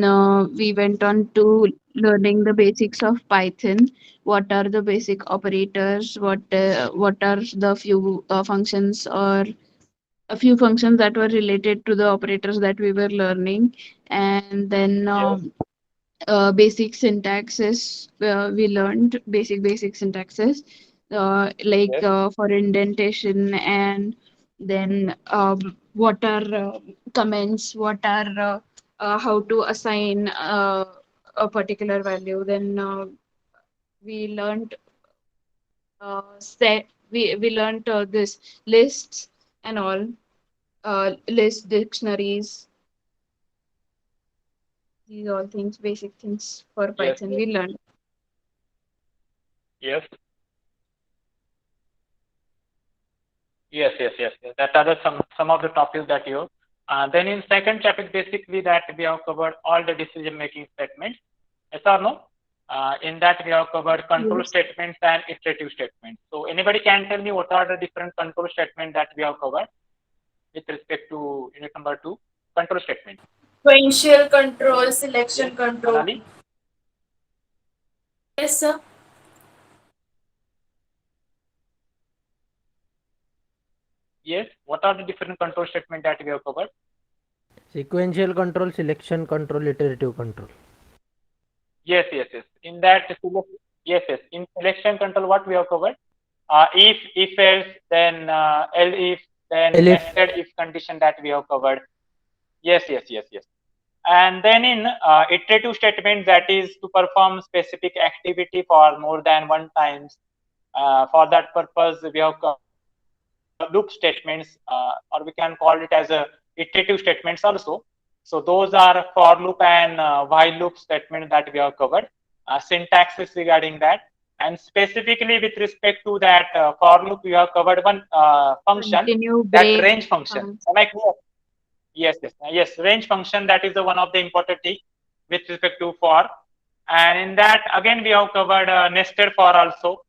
then we went on to learning the basics of Python. What are the basic operators? What are the few functions or a few functions that were related to the operators that we were learning, and then Yes, basic syntaxes. We learned basic syntaxes, like yes, for indentation, and then what are comments, what are how to assign a particular value. Then we learned set we learned this lists and all, list dictionaries. These all things, basic things for yes, Python yes, we learned. yes, yes, yes, yes, yes. That are the some of the topics that you. Then in second chapter, basically that we have covered all the decision making statements. Yes or no? In that we have covered control Yes. statements and iterative statements. So anybody can tell me what are the different control statements that we have covered with respect to unit number two? Control statement. Sequential control, Yes, selection control. Manali? Yes, sir. Yes. What are the different control statements that we have covered? Sequential control, selection control, iterative control. Yes, yes, yes. In that, yes, yes. In selection control, what we have covered? If else, then else if, then Elif. nested if condition that we have covered. Yes, yes, yes, yes. And then in iterative statement, that is to perform specific activity for more than one times. For that purpose, we have loop statements, or we can call it as a iterative statements also. So those are for loop and while loop statement that we have covered. Syntaxes regarding that, and specifically with respect to that for loop, we have covered one function, Continue, that break. range function. Am I clear? Yes, yes, yes. Range function, that is the one of the important thing with respect to for, and in that again we have covered nested for also,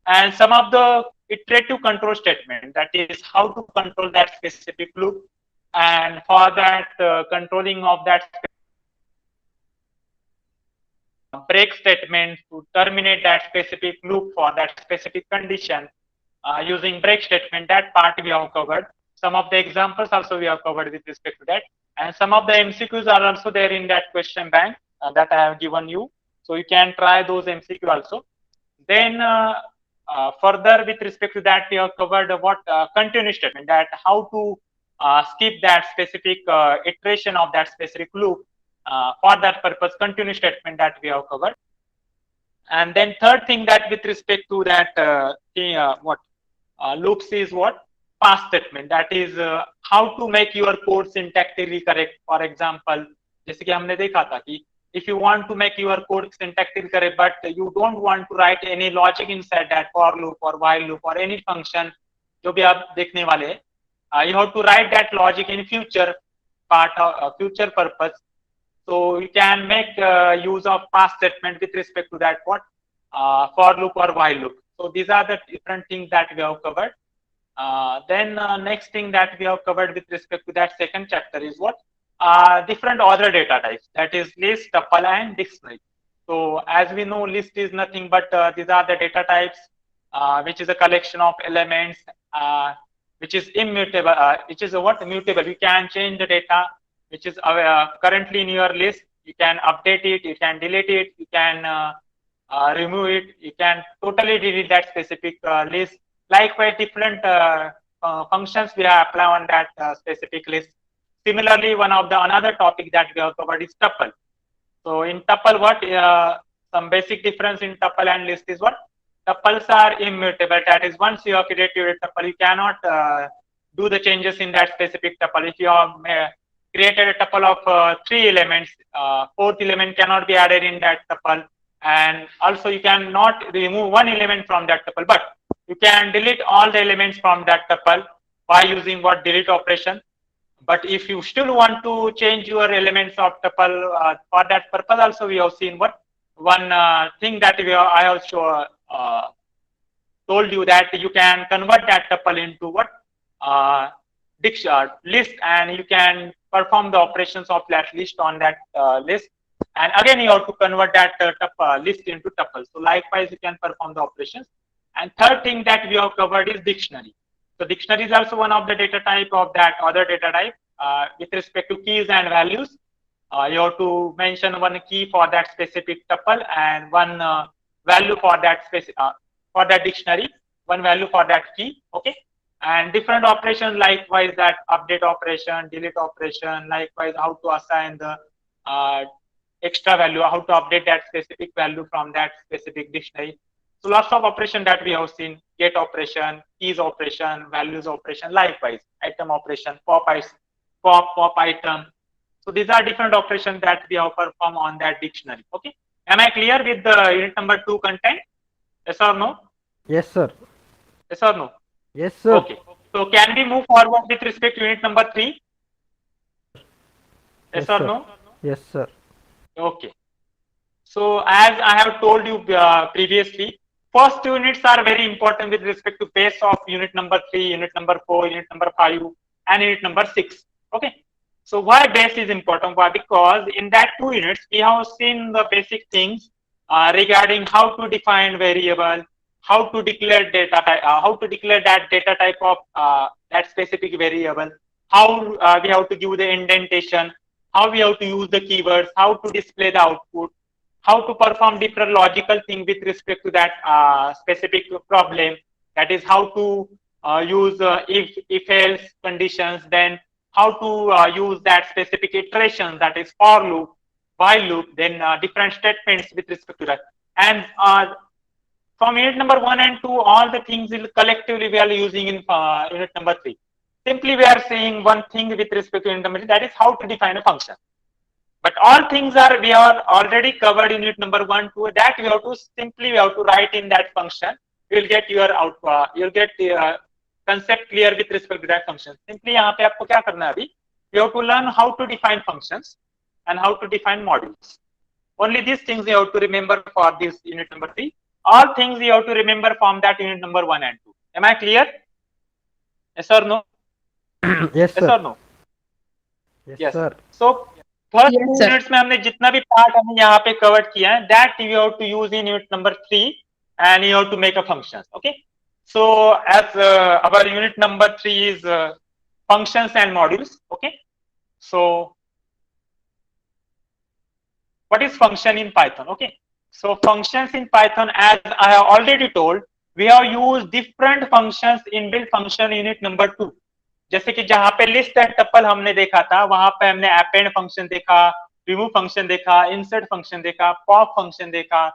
and some of the iterative control statement, that is how to control that specific loop, and for that controlling of that break statement to terminate that specific loop for that specific condition using break statement. That part we have covered. Some of the examples also we have covered with respect to that, and some of the MCQs are also there in that question bank that I have given you, so you can try those MCQ also. Then further with respect to that, we have covered what continuous statement, that how to skip that specific iteration of that specific loop. For that purpose, continuous statement that we have covered. And then third thing, that with respect to that what loops is what pass statement, that is how to make your code syntactically correct. For example, जैसे कि हमने देखा था कि if you want to make your code syntactically correct, but you don't want to write any logic inside that for loop or while loop or any function जो भी आप देखने वाले हैं, you have to write that logic in future part of future purpose. So you can make use of past statement with respect to that what for loop or while loop. So these are the different things that we have covered. Then next thing that we have covered with respect to that second chapter is what different other data types, that is list, tuple, and dictionary. So as we know, list is nothing but these are the data types, which is a collection of elements, which is immutable, which is a what mutable. You can change the data which is currently in your list. You can update it, you can delete it, you can remove it, you can totally delete that specific list. Likewise, different functions we have apply on that specific list. Similarly, one of the another topic that we have covered is tuple. So in tuple, what some basic difference in tuple and list is what tuples are immutable. That is, once you have created a tuple, you cannot do the changes in that specific tuple. If you have created a tuple of 3 elements, fourth element cannot be added in that tuple, and also you cannot remove one element from that tuple, but you can delete all the elements from that tuple by using what delete operation. But if you still want to change your elements of tuple, for that purpose also we have seen what one thing that I have told you, that you can convert that tuple into what list, and you can perform the operations of that list on that list. and again you have to convert that list into tuple. So likewise you can perform the operations. And third thing that we have covered is dictionary. So dictionary is also one of the data type of that other data type. With respect to keys and values, you have to mention one key for that specific tuple and one value for that for that dictionary, one value for that key. Okay, and different operations likewise, that update operation, delete operation, likewise how to assign the extra value, how to update that specific value from that specific dictionary. So lots of operation that we have seen: get operation, keys operation, values operation, likewise item operation, pop item. So these are different operations that we have performed on that dictionary. Okay, am I clear with the unit number 2 content? Yes or no? Yes, sir. Yes or no? Yes, sir. Okay. So can we move forward with respect to unit number 3? Yes or sir. no? Yes, sir. Okay. So as I have told you previously, first 2 units are very important with respect to base of unit number 3, unit number 4, unit number 5, and unit number 6. Okay. So why base is important? Why? Because in that 2 units, we have seen the basic things regarding how to define variable, how to declare data type, how to declare that data type of that specific variable, how we have to give the indentation, how we have to use the keywords, how to display the output, how to perform different logical thing with respect to that specific problem. That is how to use if else conditions, then how to use that specific iteration, that is for loop, while loop, then different statements with respect to that. And from unit number 1 and 2, all the things will collectively we are using in unit number 3. Simply we are saying one thing with respect to unit number 3, that is how to define a function. But all things are we are already covered in unit number 1, 2. That we have to simply we have to write in that function. You will get your output. You'll get the concept clear with respect to that function. Simply यहाँ पे आपको क्या करना है अभी? You have to learn how to define functions and how to define modules. Only these things you have to remember for this unit number 3. All things you have to remember from that unit number 1 and 2. Am I clear? Yes or no? Yes, Yes sir. or no? Yes, sir. So first Yes, 2 sir. Units में हमने जितना भी part हमने यहाँ पे cover किया है, that you have to use in unit number 3 and you have to make a functions. Okay, so as our unit number 3 is functions and modules. Okay, so what is function in Python? Okay, so functions in Python, as I have already told, we have used different functions in built function unit number 2. जैसे कि जहां पे list and tuple हमने देखा था, वहां पे हमने अपेंड फंक्शन देखा, रिमूव फंक्शन देखा, इंसर्ट फंक्शन देखा, पॉप फंक्शन देखा,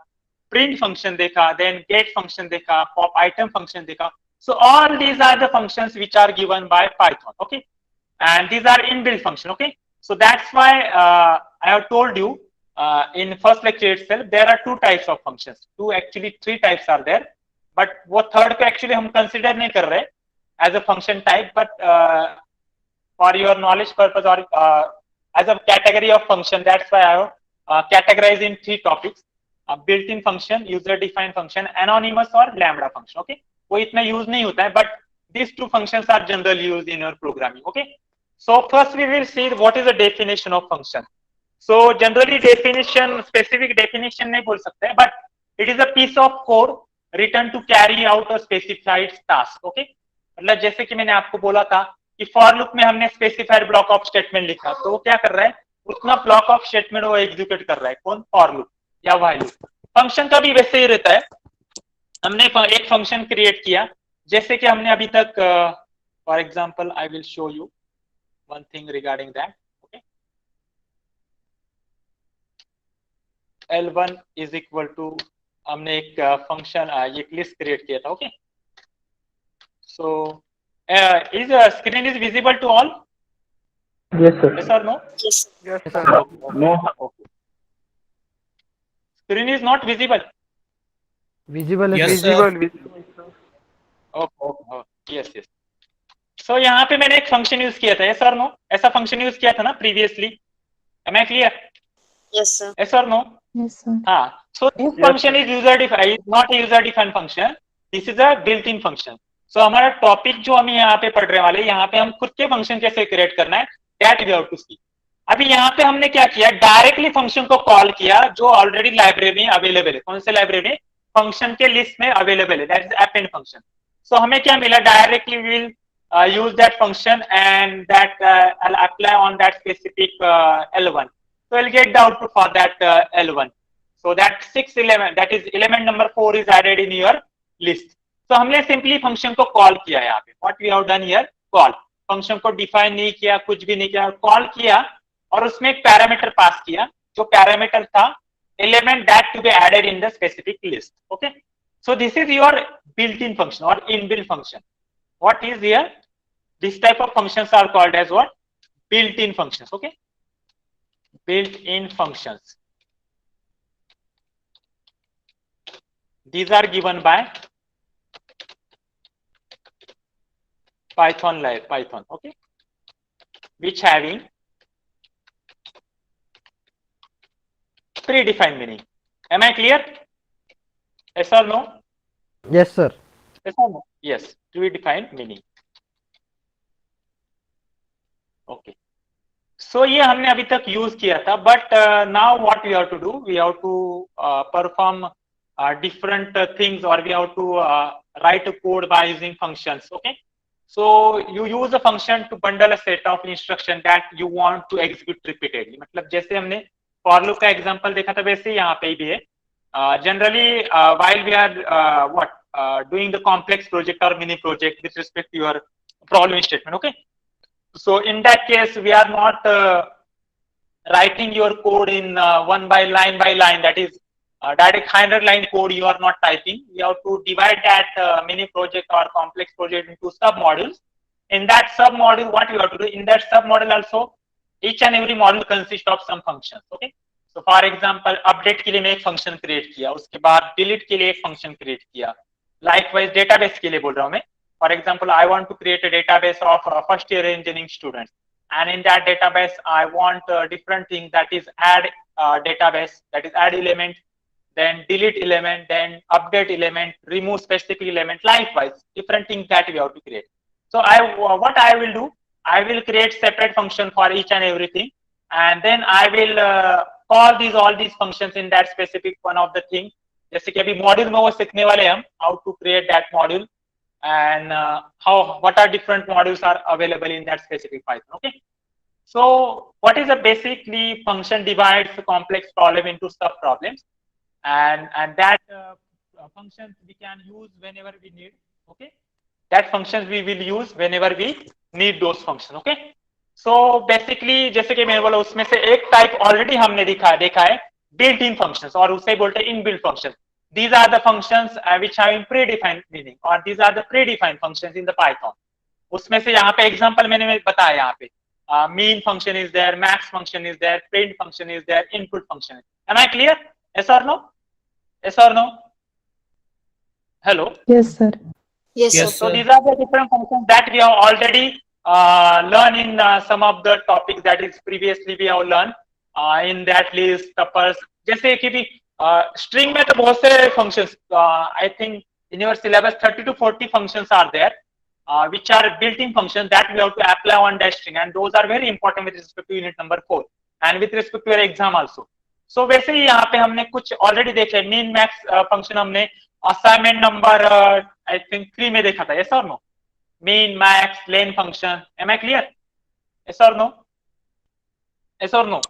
प्रिंट फंक्शन देखा, देन गेट फंक्शन देखा, पॉप आइटम फंक्शन देखा. So all these are the functions which are given by Python. Okay, and these are inbuilt function. Okay, so that's why I have told you in first lecture itself there are 2 types of functions. Actually 3 types are there, but वो third को actually हम consider नहीं कर रहे as a function type, but for your knowledge purpose or as a category of function, that's why I have categorized in 3 topics: built-in function, user-defined function, anonymous or lambda function. Okay, वो इतना use नहीं होता है, but these 2 functions are generally used in your programming. Okay, so first we will see what is the definition of function. So generally definition, specific definition नहीं बोल सकते, but it is a piece of code written to carry out a specified task. Okay, मतलब जैसे कि मैंने आपको बोला था कि फॉर लूप में हमने स्पेसिफाइड ब्लॉक ऑफ स्टेटमेंट लिखा, तो वो क्या कर रहा है, उतना ब्लॉक ऑफ स्टेटमेंट वो एग्जीक्यूट कर रहा है. कौन? फॉर लूप या व्हाइल लूप. फंक्शन का भी वैसे ही रहता है. हमने एक फंक्शन क्रिएट किया, जैसे कि हमने अभी तक for example I will show you one thing regarding that. Okay, L1 is equal to, हमने एक फंक्शन एक लिस्ट क्रिएट किया था. Okay, so is screen is visible to all? Yes, sir. Yes or no? Yes. Yes, sir. No. Okay. Screen is not visible. Visible. Yes, Visible. Okay. Yes. So यहाँ पे मैंने एक function use किया था. Yes or no? ऐसा function use किया था ना previously? Am I clear? Yes, sir. Yes or no? Yes, sir. हाँ. So this function is user defined, not a user defined function. This is a built-in function. So हमारा topic जो हम यहाँ पे पढ़ने वाले, यहाँ पे हम खुद के फंक्शन कैसे क्रिएट करना है, that we have to see. अभी यहाँ पे हमने क्या किया, डायरेक्टली फंक्शन को कॉल किया जो ऑलरेडी लाइब्रेरी में अवेलेबल है। कौन से लाइब्रेरी में? फंक्शन के लिस्ट में अवेलेबल है, दैट इज अपेंड फंक्शन। सो हमें क्या मिला, directly will use that function and that I'll apply on that specific L1. So I'll get the output for that L1. So that 6 element, that is element number 4 is added in your list. So हमने simply function को call किया यहाँ पे, what we have done here, call. Function को define नहीं किया, कुछ भी नहीं किया, कॉल किया और उसमें एक पैरामीटर पास किया, जो पैरामीटर था element that to be added in the specific list. Okay, so this is your built-in function or inbuilt function. What is here? This type of functions are called as what? Built-in functions. Okay, built-in functions. These are given by Python, okay, which having predefined meaning. Am I clear? Yes or no? Yes, sir. Yes or no? Yes, predefined meaning. Okay. So ये हमने अभी तक use किया था, but now what we have to do? We have to perform different things, or we have to write a code by using functions. Okay. So you use a function to bundle a set of instruction that you want to execute repeatedly. मतलब जैसे हमने for loop का example देखा था, वैसे यहाँ पे भी है. Generally, while we are doing the complex project or mini project with respect to your problem statement. Okay. So in that case, we are not writing your code in one by line, that is direct 100-line code you are not typing. You have to divide that mini project or complex project into sub-modules. In that sub-module, what you have to do, in that sub-module also, each and every module consists of some functions. Okay. So for example, update के लिए मैं एक function create किया, उसके बाद delete के लिए एक function create किया. Likewise, database के लिए बोल रहा हूँ मैं. For example, I want to create a database of first year engineering students, and in that database, I want different things, that is add database, that is add element, then delete element, then update element, remove specific element. Likewise, different things that we have to create. So what I will do, I will create separate function for each and everything, and then I will call all these functions in that specific one of the thing. जैसे कि अभी module में वो सीखने वाले हम, how to create that module. And what are different modules are available in that specific Python. Okay, so what is a basically function divides a complex problem into sub problems, and that functions we can use whenever we need. Okay, that functions we will use whenever we need those functions. Okay, so basically जैसे कि मैंने बोला, उसमें से एक type already हमने देखा है built in functions, और उसे बोलते हैं inbuilt functions. These are the functions which have predefined meaning, or these are the predefined functions in the Python. उसमें से यहाँ पे example मैंने बताया, यहाँ पे mean function is there, max function is there, print function is there, input function is there. Am I clear? Yes or no? Yes or no? Hello? Yes, sir. Yes, So sir. these are the different functions that we have already learned in some of the topics that is previously we have learned in that list, tuples. जैसे कि भी string में तो बहुत से functions, I think in your syllabus 30 to 40 functions are there, which are built-in functions that we have to apply on that string, and those are very important with respect to unit number 4 and with respect to your exam also. So वैसे ही यहाँ पे हमने कुछ already देखे, min max function हमने assignment number I think 3 में देखा था. Yes or no? Min, max, len function. Am I clear? Yes or no? Yes or no?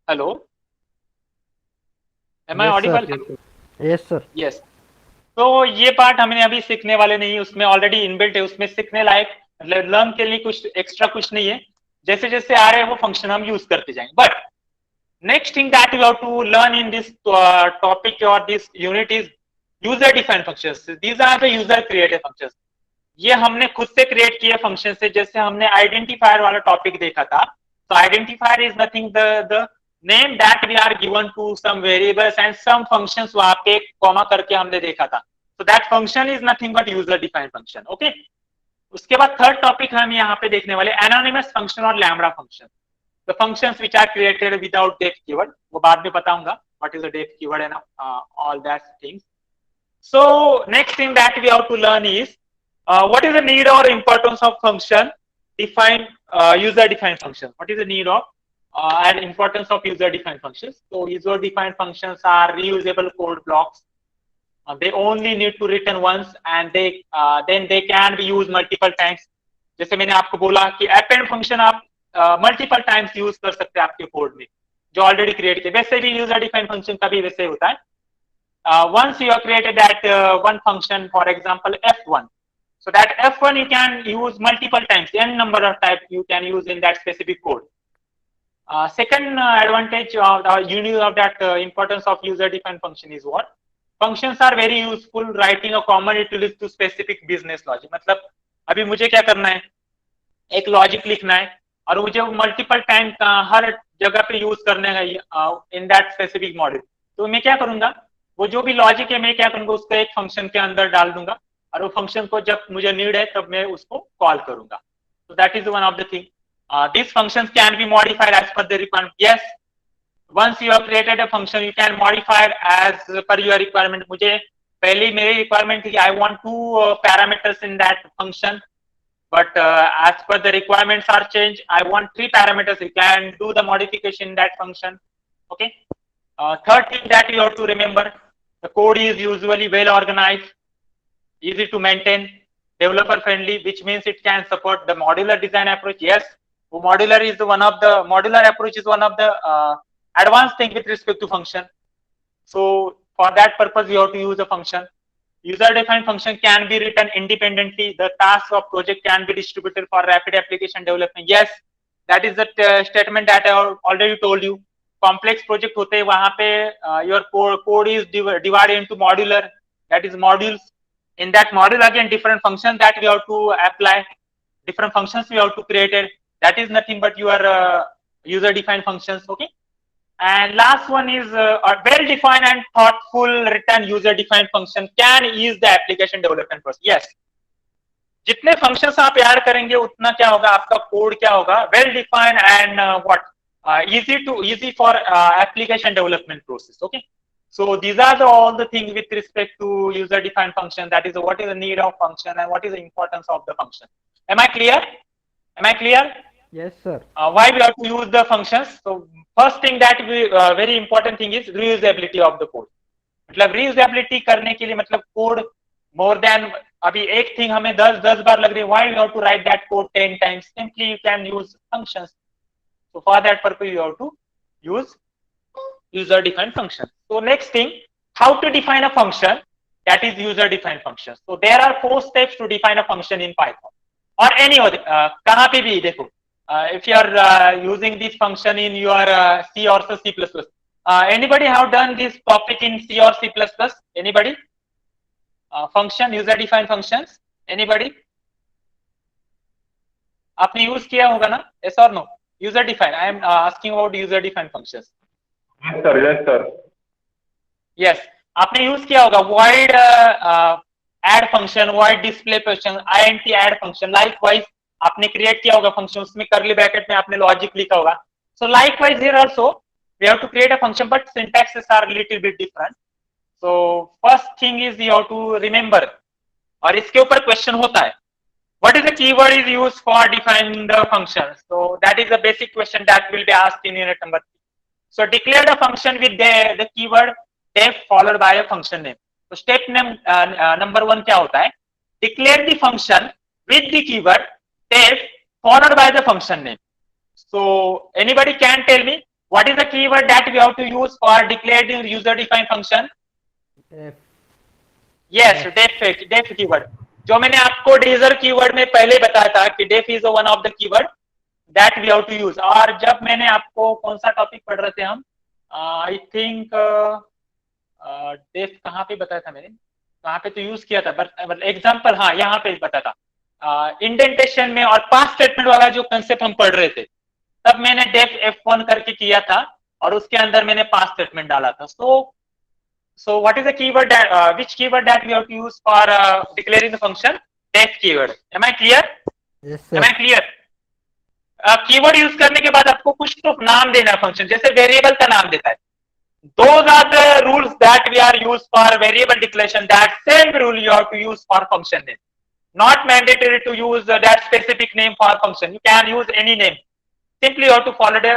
Hello? Am I audible? Yes, sir. Yes. तो ये part हमने अभी सीखने वाले नहीं, उसमें ऑलरेडी इनबिल्ट है, उसमें सीखने लायक लर्न के लिए कुछ एक्स्ट्रा कुछ नहीं है. जैसे जैसे आ रहे हैं वो फंक्शन हम यूज करते जाएंगे. But next thing that you have to learn in this topic और this unit is user defined functions. These are the user created functions. ये हमने खुद से क्रिएट किए फंक्शन से. जैसे हमने आइडेंटिफायर वाला टॉपिक देखा था, तो identifier is nothing the name that we are given to some variables and some functions वहां पे कॉमा करके हमने देखा था. So that function is nothing but user defined function. Okay. उसके बाद थर्ड टॉपिक हम यहाँ पे देखने वाले anonymous function और lambda function. The functions which are created without def keyword, वो बाद में बताऊंगा what is the def keyword and all that things. So next thing that we have to learn is what is the need or importance of function, user-defined functions. What is the need of and importance of user-defined functions? So user-defined functions are reusable code blocks. They only need to written once and then they can be used multiple times. जैसे मैंने आपको बोला कि append function आप multiple times use कर सकते हैं आपके कोड में जो ऑलरेडी क्रिएट किए. वैसे भी यूजर डिफाइंड फंक्शन का भी वैसे होता है. Once you have created that one function, for example F1, so that F1 you can use multiple times, n number of types you can use in that specific code. Second advantage of use of that importance of user defined function is what? Functions are very useful writing a common utility to specific business logic. मतलब अभी मुझे क्या करना है, एक logic लिखना है और मुझे मल्टीपल टाइम हर जगह पे यूज करने है इन दैट स्पेसिफिक मॉड्यूल. तो मैं क्या करूंगा, वो जो भी लॉजिक है मैं क्या करूंगा उसको एक फंक्शन के अंदर डाल दूंगा और वो फंक्शन को जब मुझे नीड है तब मैं उसको कॉल करूंगा. तो that is one of the thing. These functions can be modified as per the requirement. Yes, once you have created a function, you can modify it as per your requirement. मुझे पहले मेरी requirement थी I want 2 parameters in that function, but as per the requirements are changed, I want 3 parameters. You can do the modification in that function. Okay. Third thing that you have to remember, the code is usually well organized, easy to maintain, developer friendly, which means it can support the modular design approach. Yes, modular approach is one of the advanced thing with respect to function. So for that purpose you have to use a function. User defined function can be written independently. The tasks of project can be distributed for rapid application development. Yes, that is the statement that I already told you. Complex project होते हैं वहां पे your code is divided into modular, that is modules. In that module again different functions that we have to apply, different functions we have to create it. That is nothing but your user defined functions. Okay. And last one is a well defined and thoughtful written user defined function can ease the application development process. Yes, जितने functions आप याद करेंगे उतना क्या होगा, आपका code क्या होगा, well defined and easy for application development process. Okay. So these are all the things with respect to user defined function. That is what is the need of function and what is the importance of the function. Am I clear? Yes sir. Why we have to use the functions? So first thing that we very important thing is reusability of the code. मतलब reusability करने के लिए मतलब code more than अभी एक thing हमें 10 बार लग रही है, why we have to write that code 10 times? Simply you can use functions. So for that purpose you have to use user defined function. So next thing, how to define a function, that is user defined function. So there are 4 steps to define a function in Python or any other कहाँ पे भी देखो. If you are using this function in your C or C++, anybody have done this topic in C or C++? Anybody? Function, user defined functions, anybody? आपने use किया होगा ना? Yes or no? User defined. I am asking about user defined functions. Yes sir. Yes sir. Yes, आपने use किया होगा void add function, void display function, int add function. Likewise आपने create किया होगा फंक्शन, उसमें करली ब्रैकेट में आपने लॉजिक लिखा होगा. So likewise here also we have to create a function, but syntaxes are a little bit different. So first thing is you have to remember, और इसके ऊपर क्वेश्चन होता है, what is the keyword is used for defining the function? So that is the basic question that will be asked in unit number 3. So declare the function with the keyword def followed by a function name. So step number 1 क्या होता है? Declare the function with the keyword def followed by the function name. So anybody can tell me what is the keyword that we have to use for declaring user defined function? Yes, def keyword. जो मैंने आपको डेजर keyword में पहले बताया था कि def is one of the keyword that we have to use. और जब मैंने आपको कौन सा टॉपिक पढ़ रहे थे हम, आई थिंक def कहाँ पे बताया था मैंने, कहाँ पे तो यूज किया था, बट एग्जाम्पल हाँ यहाँ पे बताया था इंडेंटेशन में और पास्ट स्टेटमेंट वाला जो कंसेप्ट हम पढ़ रहे थे, तब मैंने def f1 करके किया था और उसके अंदर मैंने पास्ट स्टेटमेंट डाला था. So what is the keyword that which keyword that we have to use for declaring the function? Def keyword. Am I clear? Yes sir. Am I clear? Keyword use करने के बाद आपको कुछ तो नाम देना फंक्शन, जैसे वेरिएबल का नाम देता है. Those are the rules that we are used for variable declaration. That same rule you have to use for function name. Not mandatory to use that specific name for function. You can use any name. Simply you have to follow the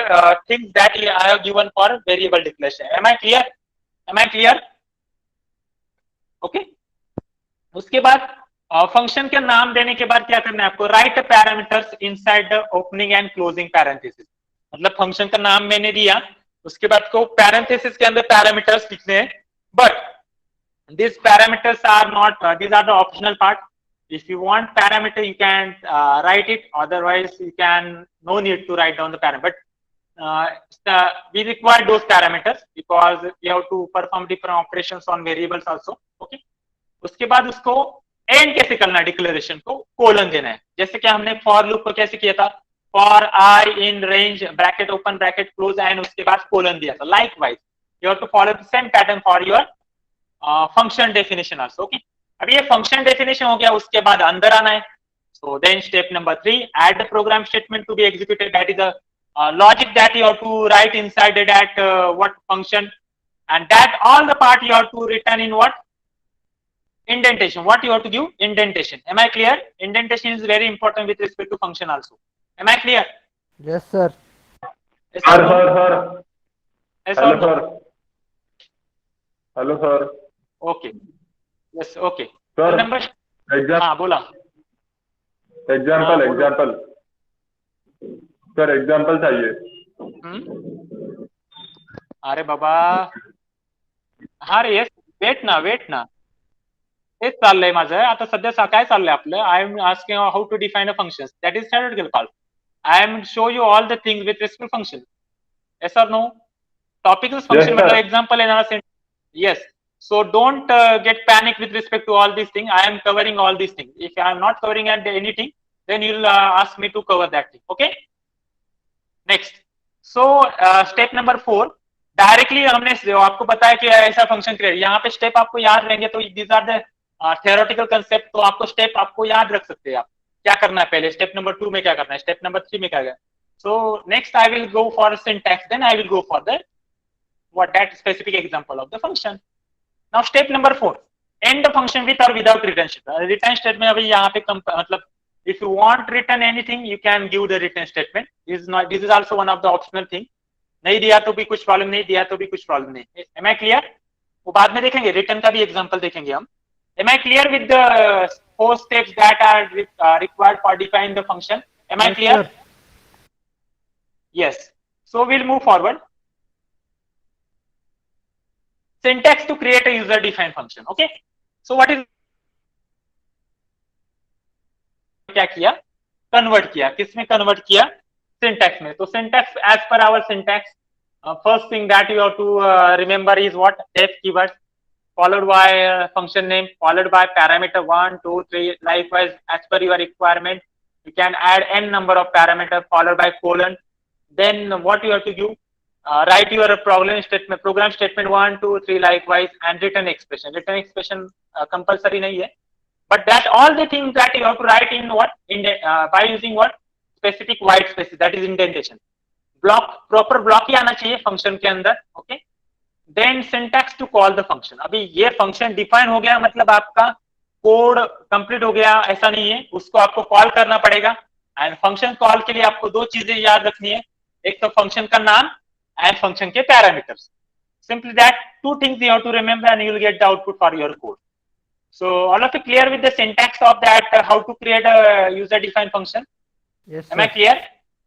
things that I have given for variable declaration. Am I clear? Am I clear? Okay. उसके बाद function का नाम देने के बाद क्या करना है आपको? Right parameters inside the opening and closing parenthesis. मतलब फंक्शन का नाम मैंने दिया, उसके बाद को पैरेंथेसिस के अंदर पैरामीटर्स लिखने हैं. But these parameters are not these are the optional part. If you want parameter, you can write it. Otherwise, you can no need to write down the parameter. But we require those parameters because we have to perform different operations on variables also. Okay. उसके बाद उसको and कैसे करना है? Declaration को colon देना है. जैसे कि हमने फॉर लूप को कैसे किया था? For I in range bracket open bracket close and उसके बाद कोलन दिया था. Likewise you have to follow the same pattern for your function definition also. Okay. अब ये फंक्शन डेफिनेशन हो गया, उसके बाद अंदर आना है. So then step number 3, add the program statement to be executed. That is a logic that you have to write inside that what function, and that all the part you have to return in what? Indentation. What you have to give? Indentation. Am I clear? Indentation is very important with respect to function also. Am I clear? Yes, sir. Yes, Sir, or no? sir. Yes, Hello, or no? sir. Hello, sir. Okay. Yes, okay. Sir, Remember? हाँ बोला. Example बोलो. Example sir, example चाहिए. अरे बाबा, हा रे, wait ना. तेच चाललंय माझं. आता सध्या काय चाललंय आपलं? I am asking how to define a function. That is theoretical part. I am show you all the things with respect to function. Yes or no? Topic is function. Yes, sir. मतलब example है ना. Yes. So don't get panic with respect to all these things. I am covering all these things. If I am not covering anything, then you'll ask me to cover that thing. Okay. Next. So step number 4. Directly हमने आपको बताया कि ऐसा function create. यहाँ पे step आपको याद रहेंगे. तो these are the theoretical concept. तो आपको स्टेप आपको याद रख सकते हैं. आप क्या करना है पहले? स्टेप नंबर 2 में क्या करना है? स्टेप नंबर 3 में क्या करना है? So next I will go for syntax. Then I will go for the what that specific example of the function. Now step number 4. End the function with or without return statement. Return statement अभी यहाँ पे मतलब if you want return anything, you can give the return statement. This is also one of the optional thing. नहीं दिया तो भी कुछ problem नहीं, दिया तो भी कुछ प्रॉब्लम नहीं. Am I clear? वो बाद में देखेंगे. रिटर्न का भी एग्जांपल देखेंगे हम. Am I clear with the 4 steps that are required for define the function? Am I clear? Sir. Yes. So we'll move forward. Syntax to create a user defined function. Okay. So what is क्या किया? Convert किया. किसमें convert किया? Syntax में. तो syntax as per our syntax, first thing that you have to remember is what? Def keyword followed by function name, followed by parameter 1 2 3. Likewise, as per your requirement, you can add n number of parameters followed by colon. Then what you have to do? Write your program statement 1 2 3 likewise, and return expression. Return expression compulsory nahi hai, but that all the things that you have to write in what? By using what? Specific white spaces, that is indentation. Block, proper block ही आना चाहिए function के अंदर. Okay. Then syntax to call the function. अभी ये function define हो गया, मतलब आपका कोड कंप्लीट हो गया ऐसा नहीं है. उसको आपको कॉल करना पड़ेगा. एंड फंक्शन कॉल के लिए आपको 2 चीजें याद रखनी है. एक तो फंक्शन का नाम एंड फंक्शन के parameters. Simply that 2 things you have to remember and you will get the output for your code. So all of you clear with the syntax of that, how to create a user defined function? Yes, Am I sir. clear?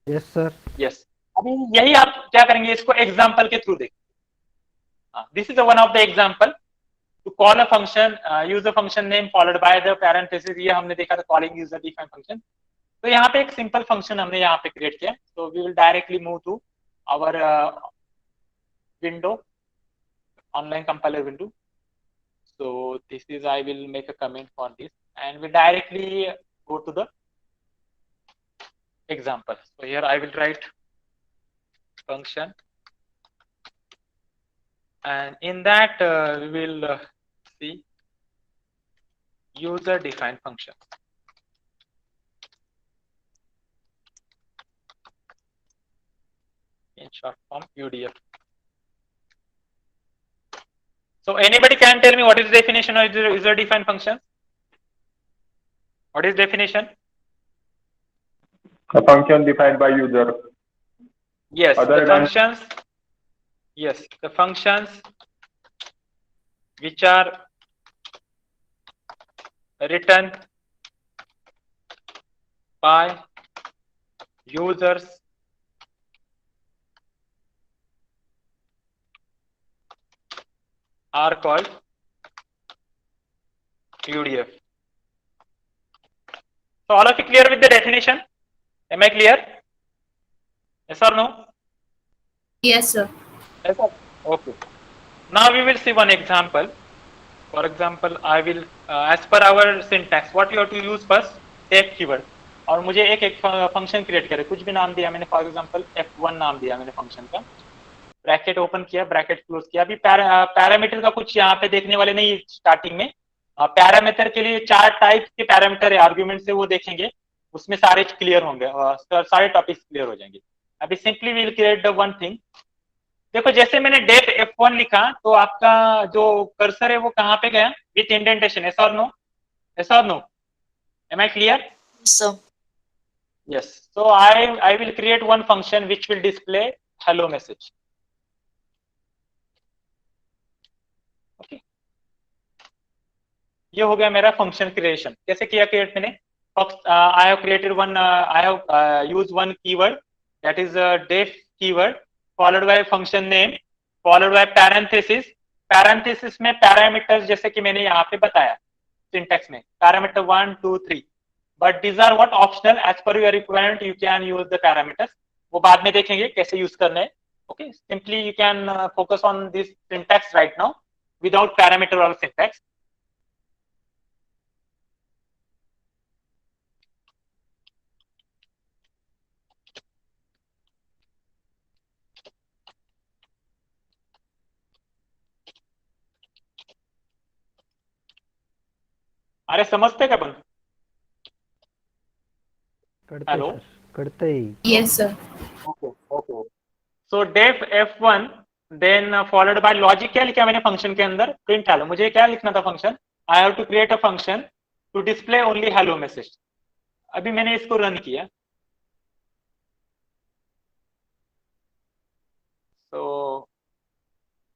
Yes, sir. Yes. अभी यही आप क्या करेंगे? इसको example के through देखिए. This is one of the example. To call a function, use a function name followed by the parenthesis. ये हमने देखा था calling user defined function. तो यहाँ पे एक सिंपल फंक्शन हमने यहाँ पे क्रिएट किया. So we will directly move to our window, online compiler window. So this is, I will make a comment for this, and we directly go to the example. So here I will write function, and in that we will see user defined function. In short form, UDF. So anybody can tell me what is the definition of user defined function? What is definition? A function defined by user. Yes, Other the than functions. Yes, the functions which are written by users are called UDF. So all of you clear with the definition? Am I clear? Yes or no? Yes, sir. Yes, sir. Okay. Now we will see one example. For example, I will, as per our syntax, what you have to use first, take keyword. और मुझे एक function create करे, कुछ भी नाम दिया मैंने, for example F1 नाम दिया मैंने फंक्शन का, ब्रैकेट ओपन किया, ब्रैकेट क्लोज किया. अभी पैरामीटर का कुछ यहाँ पे देखने वाले नहीं स्टार्टिंग में. पैरामीटर के लिए 4 टाइप के पैरामीटर है, आर्ग्यूमेंट से वो देखेंगे, उसमें सारे क्लियर होंगे, सारे टॉपिक्स क्लियर हो जाएंगे. अभी simply will create the one thing. देखो जैसे मैंने डेफ F1 लिखा तो आपका जो कर्सर है वो कहाँ पे गया, विथ इंडेंटेशन. एस और नो? एस और no? Am I clear? So, yes. So I will create one function which will display hello message. Okay. ये हो गया मेरा फंक्शन क्रिएशन. कैसे किया क्रिएट मैंने? I have created one, I have used one keyword, that is def keyword, followed by function name, followed by parenthesis. parenthesis में parameters जैसे कि मैंने यहाँ पे बताया syntax में, parameter 1 2 3, but these are what optional, as per your requirement you can use the parameters. वो बाद में देखेंगे कैसे यूज करना है. Okay, simply you can focus on this syntax right now without parameter or syntax. अरे समझते क्या अपन? Hello? करते ही. yes, sir. Okay. So def F1 then followed by logic. क्या लिखा मैंने फंक्शन के अंदर? Print hello. मुझे क्या लिखना था function? I have to create a function to display only hello message. अभी मैंने इसको रन किया. So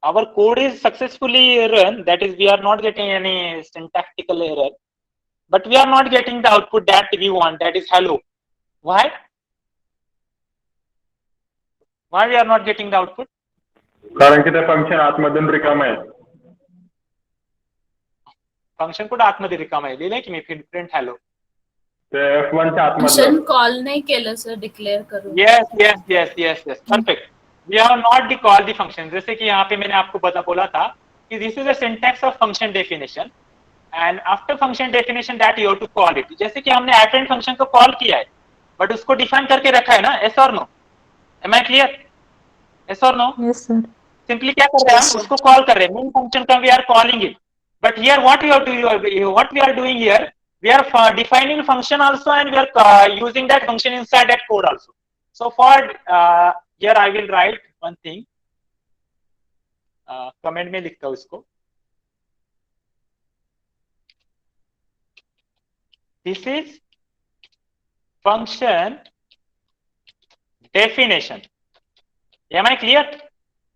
our code is successfully run. That is, we are not getting any syntactical error, but we are not getting the output that we want. That is hello. Why? Why we are not getting the output? कारण की ते function आतमधून रिकाम आहे. Function कुठं आतमध्ये रिकाम आहे, लिहिलंय की मी प्रिंट हॅलो. ते F1 च्या आतमधलं. फंक्शन कॉल नाही केलं सर, डिक्लेअर करून. yes, perfect. We have not called the function. जैसे कि यहाँ पे मैंने आपको बोला था कि this is a syntax of function definition, and after function definition that you have to call it. जैसे कि हमने attend function को कॉल किया है, but उसको डिफाइन करके रखा है ना. yes or no? Am I clear? yes or no? Yes, sir. Simply क्या कर रहे हैं हम, उसको कॉल कर रहे हैं, मेन फंक्शन का we are calling it. But here what we are doing here, we are defining function also, and we are using that function inside that code also. So for here I will write one thing, comment में लिखता हूँ इसको. This is function definition. Am I clear?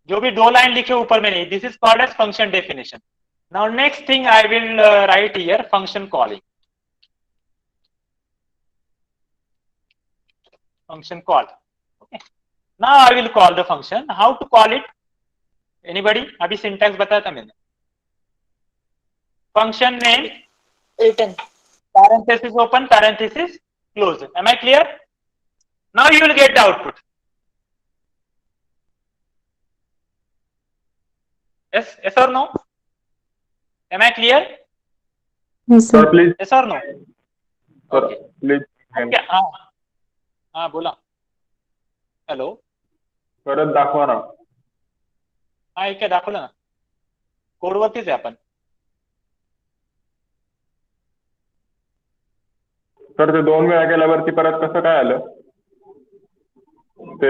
जो भी 2 line लिखे ऊपर में नहीं, this is called as function definition. Now next thing I will write here function calling. Function call. Okay. Now I will call the function. How to call it? Anybody? अभी syntax बताया था मैंने. Function name Written. parenthesis open, parenthesis close. Am I clear? Now you will get the output. Yes or no? Am I clear? Yes, sir sir. Please. Yes or no? Sir Okay. Please. Okay. हाँ बोला. Hello. परत दाखवा ना. हा एक दाखवलं ना. कोडवरतीच आहे आपण. सर ते 2 वेळा केल्यावरती परत कसं काय आलं? ते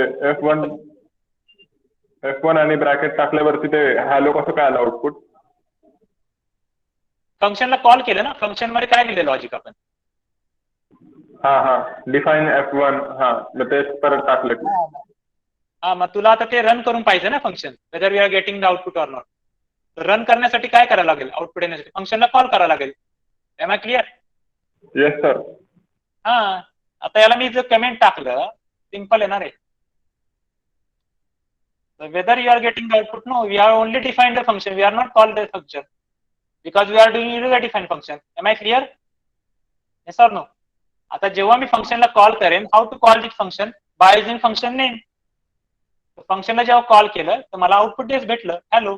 F1 आणि ब्रॅकेट टाकल्यावरती ते हॅलो कसं काय आलं आउटपुट? फंक्शनला कॉल केलं ना, फंक्शन मध्ये काय लिहिलं लॉजिक आपण? डिफाईन F1 मग तेच परत टाकलं की मग तुला आता ते रन करून पाहिजे ना function, whether we are getting the output or not. Run करण्यासाठी काय करायला लागेल, आउटपुट येण्यासाठी फंक्शनला कॉल करायला लागेल. Am I clear? Yes sir. आता याला मी जर कमेंट टाकलं, सिंपल येणार आहे. Whether you are getting the output, no, we are only defined the function, we are not called the function because we are doing user defined function. Am I clear? Yes or no? आता जेव्हा मी फंक्शनला call करेन, how to call this function, by using function name. फंक्शनला जेव्हा call केलं तर मला output तेच भेटलं, हॅलो.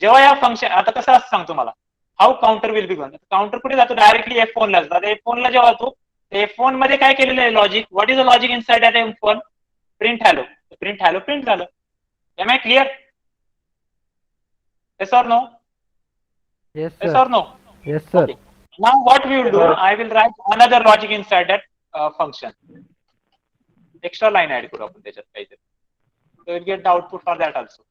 जेव्हा या फंक्शन, आता कसं असं सांगतो मला, how counter will be gone. Counter कुठे जातो, डायरेक्टली F1 ला जातो. F1 ला जेव्हा जातो, F1 मध्ये काय केलेलं आहे logic, what is the logic inside that F1, print hello. Print hello print झालं. Am I clear? Yes or no? Yes, Yes sir. or no? Yes, sir. Okay. Now what we will do, I will write another logic inside that function. Extra line add करू आपण त्याच्यात काहीतरी. So we'll get the output for that also.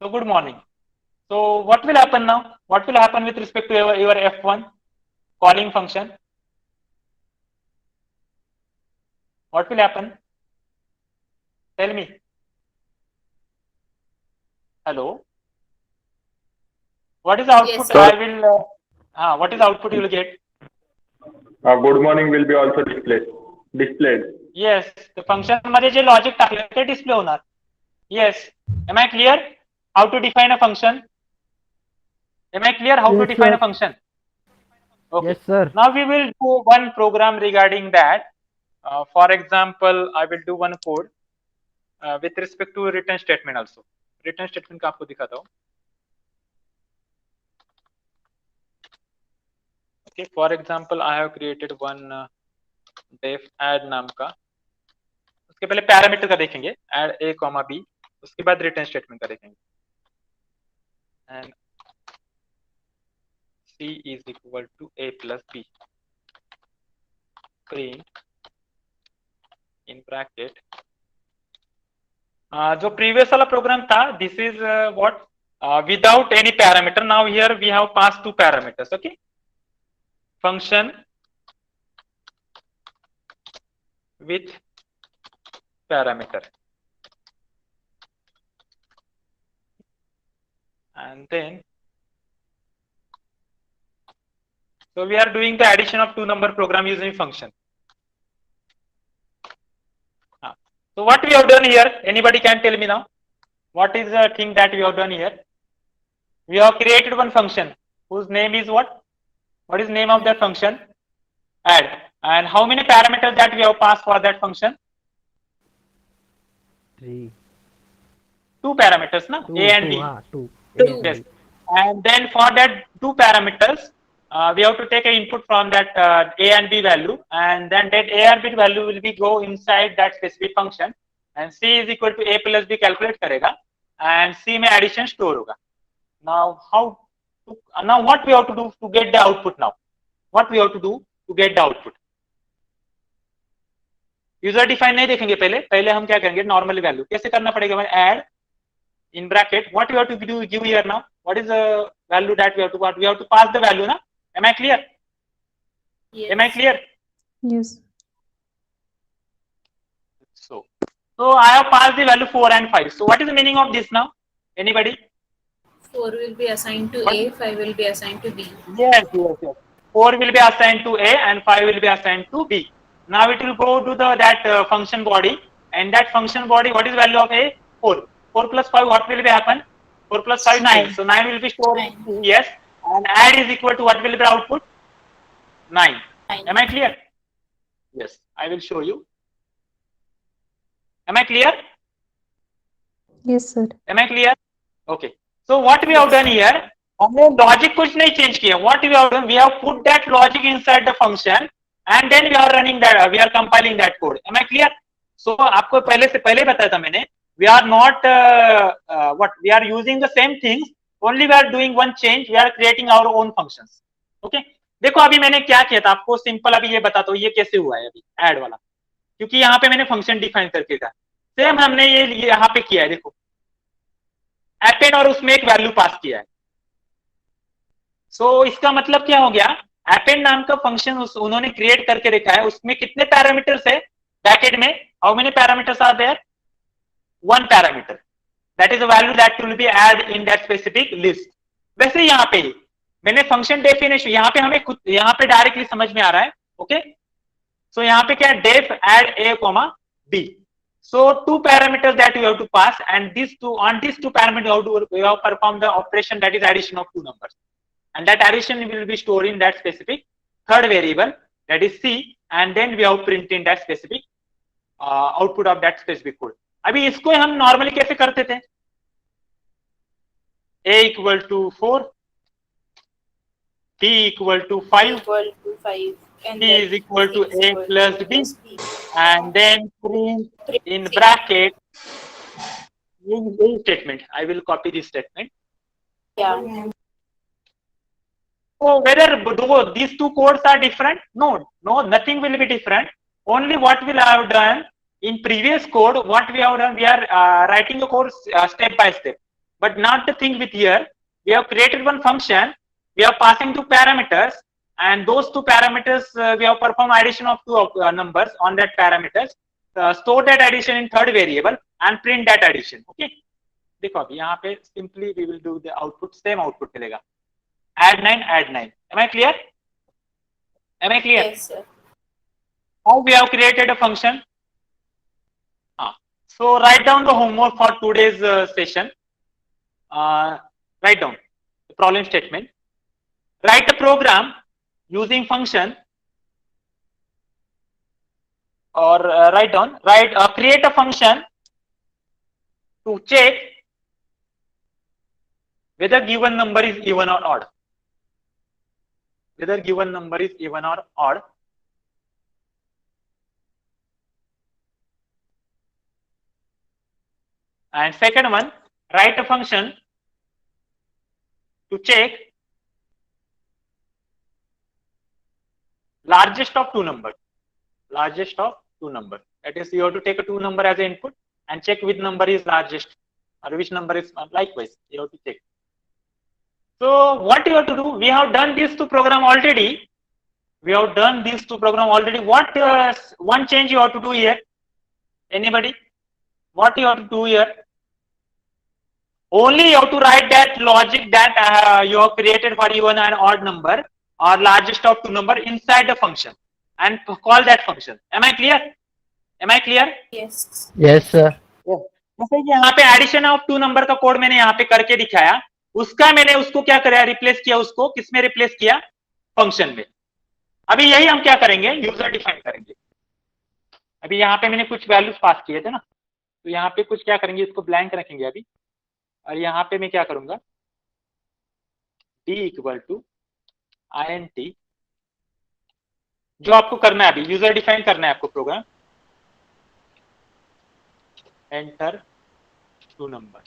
So good morning. So what will happen now? What will happen with respect to your F1 calling function? What will happen? Tell me. Hello. What is the output? Yes, sir. I will. What is the output you will get? Good morning will be also displayed. Yes, the function मध्ये जे logic टाकले ते display होणार. Yes. Am I clear? How to define a function? Am I clear how to Yes, define sir. a function? Okay. Yes, sir. Now we will do one program regarding that. For example, I will do one code with respect to return statement also. Return statement का आपको दिखाता हूँ. Okay. For example, I have created one def add नाम का. उसके पहले parameter का देखेंगे, add a comma b. उसके बाद रिटर्न स्टेटमेंट का देखेंगे. And C is equal to a plus b. Print in bracket. जो previous वाला program था, this is what without any parameter. Now here we have passed two parameters. Okay. Function with parameter. And then so we are doing the addition of two number program using function. So what we have done here, anybody can tell me now, what is the thing that we have done here? We have created one function whose name is what? What is name of that function? Add. And how many parameters that we have passed for that function? 3. Two parameters, na? Two, A and two, B. two. Two. Yes. And then for that two parameters, we have to take an input from that A and B value, and then that A and B value will be go inside that specific function, and C is equal to A plus B calculate करेगा, and C में addition store होगा. Now now what we have to do to get the output now? What we have to do to get the output? User define नहीं देखेंगे पहले हम क्या करेंगे, normal value कैसे करना पड़ेगा, मैं add in bracket. What we have to do give here now? What is the value that we have to what we have to pass the value na? Am I clear? Yes. Am I clear? Yes. So I have passed the value 4 and 5. So what is the meaning of this now? Anybody? 4 will be assigned to What? A, 5 will be assigned to B. Yes. 4 will be assigned to A and 5 will be assigned to B. Now it will go to that function body, and that function body, what is value of A? 4. 4 plus 5, what will be happen? 4 plus 5, 9. So 9 will be stored. 9. Yes. And add is equal to what will be the output? 9. 9. Am I clear? Yes. I will show you. Am I clear? Yes, sir. Am I clear? Okay. So what we have done here, हमने logic कुछ नहीं change किया. What we have done, we have put that logic inside the function, and then we are running that, we are compiling that code. Am I clear? So आपको पहले बताया था मैंने, we are not we are using the same things, only we are doing one change, we are creating our own functions. Okay. देखो अभी मैंने क्या किया था, आपको सिंपल अभी ये बताता हूँ ये कैसे हुआ है अभी ऐड वाला. क्योंकि यहाँ पे मैंने फंक्शन डिफाइन करके था। सेम हमने ये यहाँ पे किया है, देखो अपेंड और उसमें एक वैल्यू पास किया है। सो इसका मतलब क्या हो गया, अपेंड नाम का फंक्शन उन्होंने क्रिएट करके रखा है, उसमें कितने पैरामीटर्स है ब्रैकेट में, how many parameters are there, one parameter, that is a value that will be add in that specific list. वैसे यहाँ पे मैंने फंक्शन डेफिनेशन यहाँ पे हमें खुद यहाँ पे डायरेक्टली समझ में आ रहा है। ओके सो यहाँ पे क्या है, def add a comma b, so two parameters that you have to pass, and these two, on these two parameters you have to perform the operation, that is addition of two numbers, and that addition will be stored in that specific third variable, that is c, and then we have to print in that specific output of that specific code. अभी इसको हम normally कैसे करते थे, a equal to 4, b equal to 5, equal to 5 and c then is equal to C is a equal plus to b, B. and then print in C. bracket in statement. I will copy this statement. Yeah. So whether these two codes are different? No, nothing will be different. Only what we have done in previous code, what we have done, we are writing the code step by step. But not the thing with here. We have created one function. We are passing two parameters, and those two parameters we have performed addition of two numbers on that parameters. Store that addition in third variable and print that addition. Okay. देखो अभी यहाँ पे simply we will do the output, same output मिलेगा. Add 9, add 9. Am I clear? Am I clear? Yes, sir. How we have created a function? So write down the homework for today's session. Write down the problem statement. Write a program using function, or create a function to check whether given number is even or odd. Whether given number is even or odd. And second one, write a function to check largest of two numbers. Largest of two numbers. That is, you have to take a two number as an input and check which number is largest or which number is likewise. You have to check. So what you have to do? We have done these two program already. What one change you have to do here? Anybody? What you have to do here? Only you have to write that logic that you have created for even an odd number or largest of two number inside the function and call that function. Am I clear? Am I clear? Yes. Yes, sir. जैसे कि यहाँ पे addition of to number का code मैंने यहाँ पे करके दिखाया, उसका मैंने उसको क्या कराया, रिप्लेस किया, उसको किसमें रिप्लेस किया, फंक्शन में. अभी यही हम क्या करेंगे, यूजर डिफाइन करेंगे. अभी यहाँ पे मैंने कुछ वैल्यूज पास किए थे ना, तो यहाँ पे कुछ क्या करेंगे, इसको ब्लैंक रखेंगे अभी, और यहाँ पे मैं क्या करूंगा, d इक्वल टू int, जो आपको करना है अभी, यूजर डिफाइन करना है आपको program, enter two number.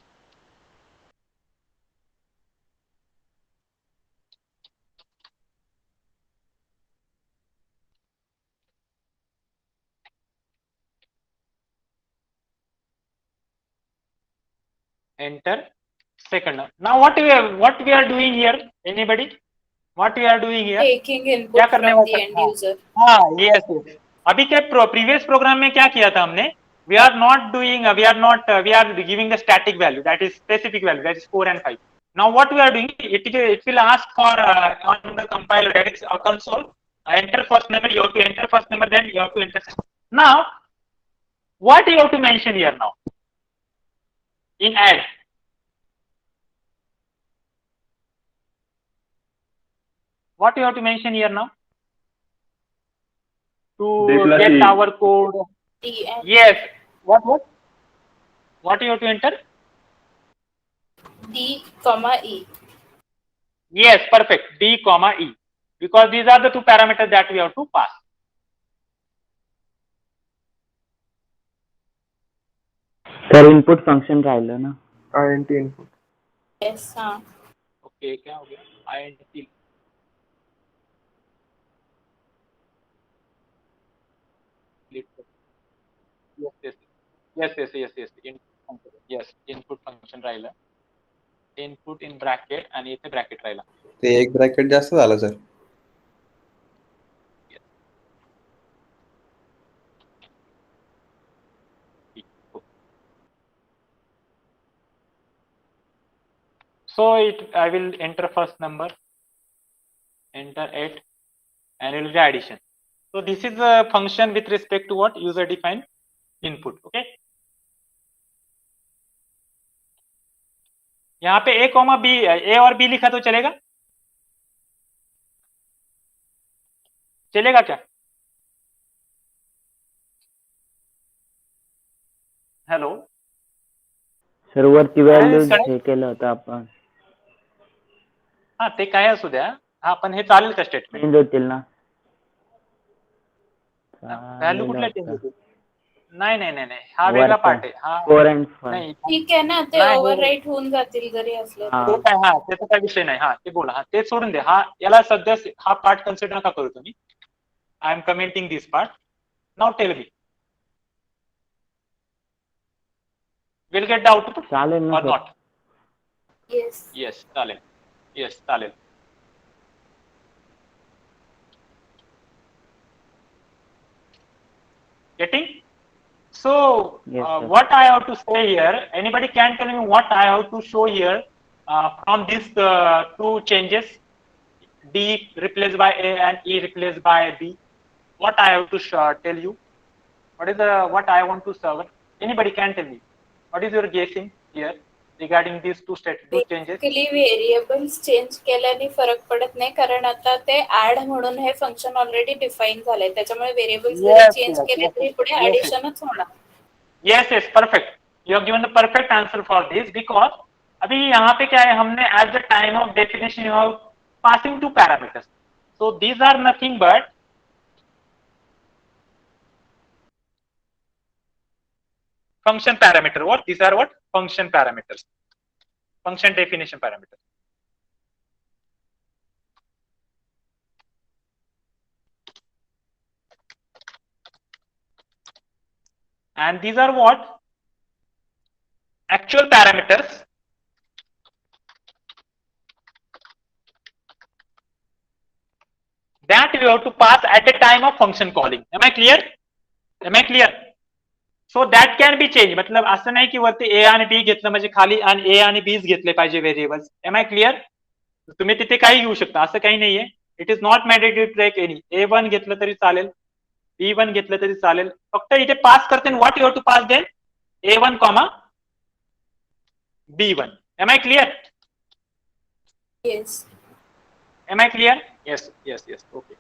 Enter second. Now what we are doing here? Anybody? What we are doing here? Taking क्या input करने from वाले the हैं? end user. हाँ, yes. अभी क्या प्रीवियस प्रोग्राम में क्या किया था हमने? We are giving the static value, that is specific value, that is 4 and 5. Now what we are doing? It will ask for on the compiler, that is a console. Enter first number. You have to enter first number. Then you have to enter second. Now what you have to mention here now? In add. What you have to mention here now? To D plus get E. our code. D and Yes. What you have to enter? D, comma E. Yes, perfect. D comma E. Because these are the two parameters that we have to pass. Sir input function राहिलं ना. int input. Yes, हाँ. Okay, क्या हो गया? INT. Yes input function राहिलं, input in bracket आणि इथे bracket राहिला. ते एक ब्रॅकेट जास्त झालं sir. So I will enter first number, enter 8, and it will be addition. So this is a function with respect to what? User defined input. Okay. यहाँ पे a comma b, a और b लिखा तो चलेगा? चलेगा क्या? Hello sir वरती value हे केलं होतं आपण. हा ते काय असू द्या. हा पण हे चालेल का स्टेटमेंट? चेंज होतील ना. व्हॅल्यू कुठल्या चेंज होतील? नाही हा वेगळा पार्ट आहे. हा 4 and 5. नाही ठीक आहे ना, ते नाही, ओव्हरराईट होऊन जातील जरी असले हा. ते काय, हा त्याचा काय विषय नाही. हा ते बोला, हा ते सोडून दे. हा याला सध्या हा पार्ट कन्सिडर नका करू तुम्ही. I am commenting this part. Now tell me, will get the output चालेल ना or sir. not? Yes. Yes, चालेल. Yes, चालेल. Getting? So, Yes, sir. what I have to say here, anybody can tell me what I have to show here from these two changes, D replaced by A and E replaced by B? What I have to tell you? What is what I want to serve? Anybody can tell me. What is your guessing here regarding these two changes? Basically variables change केल्याने फरक पडत नाही, कारण आता ते add म्हणून हे function already define झालंय. त्याच्यामुळे व्हेरिएबल्स जरी चेंज केले तरी पुढे ऍडिशनच होणार. Yes, perfect. You have given the perfect answer for this because अभी यहाँ पे क्या है, हमने at the time of definition you have passing two parameters. So these are nothing but function parameter. What? These are what? Function parameters. Function definition parameters. And these are what? Actual parameters that you have to pass at the time of function calling. Am I clear? Am I clear? So that can be changed. मतलब असं नाही की वरती a आणि b घेतलं म्हणजे खाली आणि a आणि b घेतले पाहिजे व्हेरिएबल्स. Am I clear? तुम्ही तिथे काही घेऊ शकता, असं काही नाहीये. It is not mandatory to take any. a1 घेतलं तरी चालेल, b1 घेतलं तरी चालेल. फक्त इथे पास करते what you have to pass then a1, b1. Am I clear? Yes. Am I clear? Yes. Okay.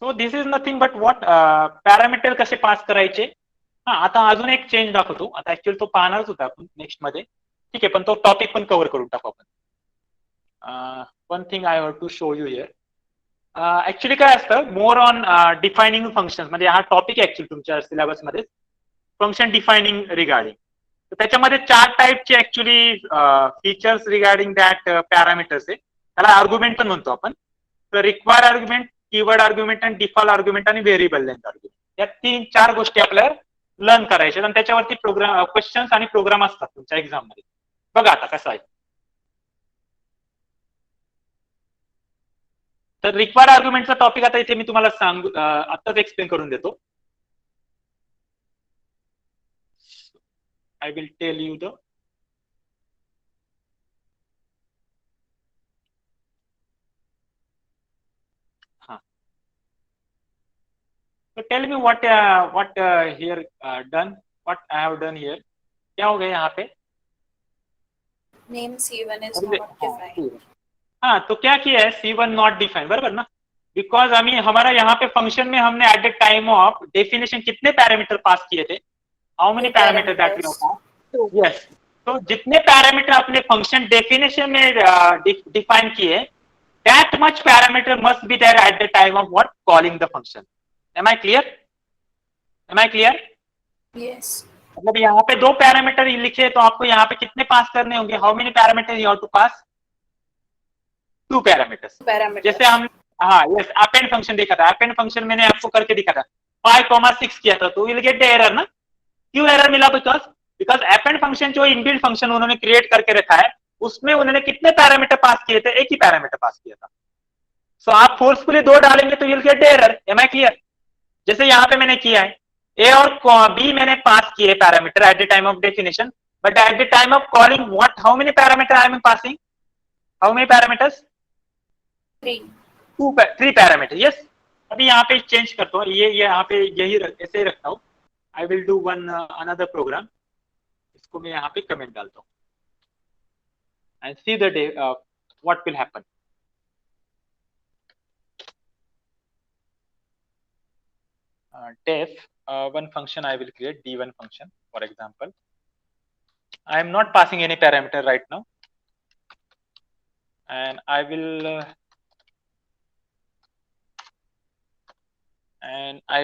So this is nothing but what parameter कसे पास करायचे. हा आता अजून एक चेंज दाखवतो. आता ऍक्च्युअली तो पाहणारच होता आपण नेक्स्ट मध्ये. ठीक आहे, पण तो टॉपिक पण कव्हर करून टाकू आपण. One thing I have to show you here. Actually काय असतं, मोर ऑन डिफायनिंग फंक्शन म्हणजे हा टॉपिक ऍक्च्युअली तुमच्या सिलेबस मध्ये फंक्शन डिफायनिंग रिगार्डिंग. तर त्याच्यामध्ये 4 टाईपचे actually features regarding that parameters आहे. त्याला आर्ग्युमेंट पण म्हणतो आपण. तर रिक्वायर आर्ग्युमेंट, कीवर्ड आर्ग्युमेंट आणि डिफॉल्ट आर्ग्युमेंट आणि व्हेरिएबल लेंथ आर्ग्युमेंट, या 3-4 गोष्टी आपल्याला लर्न करायच्या आणि त्याच्यावरती प्रोग्राम क्वेश्चन्स आणि प्रोग्राम असतात तुमच्या एक्झाम मध्ये. बघा आता कसं आहे. तर रिक्वायर आर्ग्युमेंटचा टॉपिक आता इथे मी तुम्हाला आताच एक्सप्लेन करून देतो. I will tell you the So tell me what here done, what I have done here. क्या हो गया यहाँ पे? Name C1 is not defined. हाँ, तो क्या किया है, C1 नॉट डिफाइंड, बराबर ना. बिकॉज हमारा यहाँ पे फंक्शन में हमने at the time of definition कितने पैरामीटर पास किए थे? How many parameter that we have? Yes. तो जितने पैरामीटर अपने फंक्शन डेफिनेशन में डिफाइन किए, that much parameter must be there at the time of what? Calling the function. Am I clear? Am I clear? Yes. मतलब यहाँ पे 2 parameter लिखे तो आपको यहाँ पे कितने पास करने होंगे? How many parameter you have to pass? 2 parameters. Parameter जैसे हम यस अपेंड फंक्शन देखा था, अपेंड फंक्शन मैंने आपको करके दिखा था 5,6 किया था, तो विल गेट द एरर ना। क्यों एरर मिला? बिकॉज अपेंड फंक्शन जो इनबिल्ट फंक्शन उन्होंने क्रिएट करके रखा है उसमें उन्होंने कितने पैरामीटर पास किए थे? एक ही पैरामीटर पास किया था। सो आप फोर्सफुली 2 डालेंगे तो will get the error. Am I clear? जैसे यहाँ पे मैंने किया है ए और बी मैंने पास किए parameter eight the time of definition, but at the time of calling what how many parameter I am passing? How many parameters? 3 parameter. Yes, अभी यहाँ पे चेंज करता हूँ, ये यहाँ पे यही ऐसे ही रखता हूँ। I will do one another program, इसको मैं यहाँ पे कमेंट डालता हूँ and see the day what will happen. Def one function I will create, d1 function for example. I am not passing any parameter right now, and I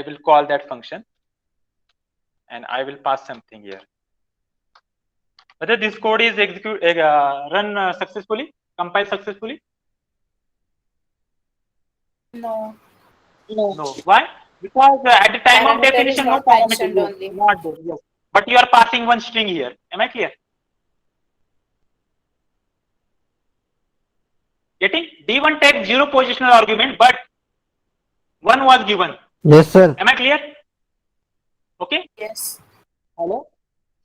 will call that function, and I will pass something here. Whether this code is run successfully, compile successfully? No. Why? Because at the time of Parameter definition, is no not parameter mentioned is only. not there. Yes. But you are passing one string here. Am I clear? Getting? D1 takes 0 positional argument, but 1 was given. Yes, sir. Am I clear? Okay. Yes. Hello.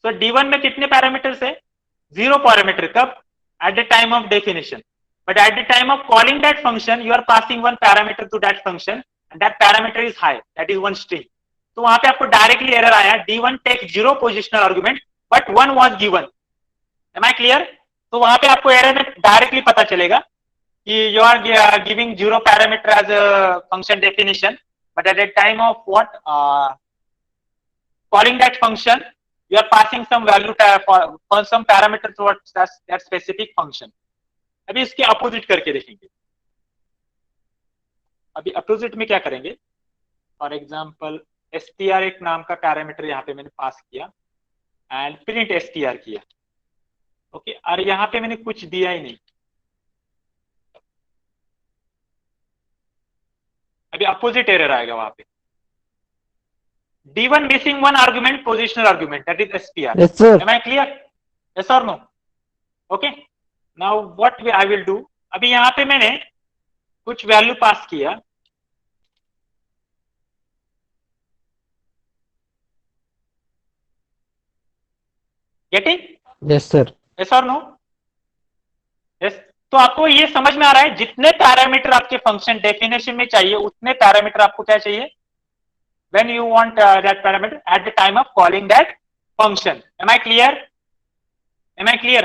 So D1 में कितने parameters है? 0 parameter. कब? At the time of definition. But at the time of calling that function, you are passing one parameter to that function, and that parameter is high. That is one string. तो वहां पे आपको directly error आया, D1 takes 0 positional argument, but 1 was given. Am I clear? तो वहां पे आपको error में डायरेक्टली पता चलेगा कि you are giving 0 parameter as a function definition, but at the time of calling that function, you are passing some value for some parameter towards that specific function. अभी इसके अपोजिट करके देखेंगे। अभी opposite में क्या करेंगे? फॉर एग्जाम्पल str एक नाम का पैरामीटर यहाँ पे मैंने पास किया एंड प्रिंट str किया। ओके, और यहाँ पे मैंने कुछ दिया ही नहीं। अभी अपोजिट एरर आएगा वहां पे। D1 missing one argument, positional argument, that is str. Yes, sir. Am I clear? Yes or no? Okay. Now what I will do? अभी यहाँ पे मैंने कुछ वैल्यू पास किया, getting? Yes, sir. Yes or no? Yes. तो आपको ये समझ में आ रहा है जितने पैरामीटर आपके फंक्शन डेफिनेशन में चाहिए उतने पैरामीटर आपको क्या चाहिए when you want that parameter at the time of calling that function. Am I clear? Am I clear?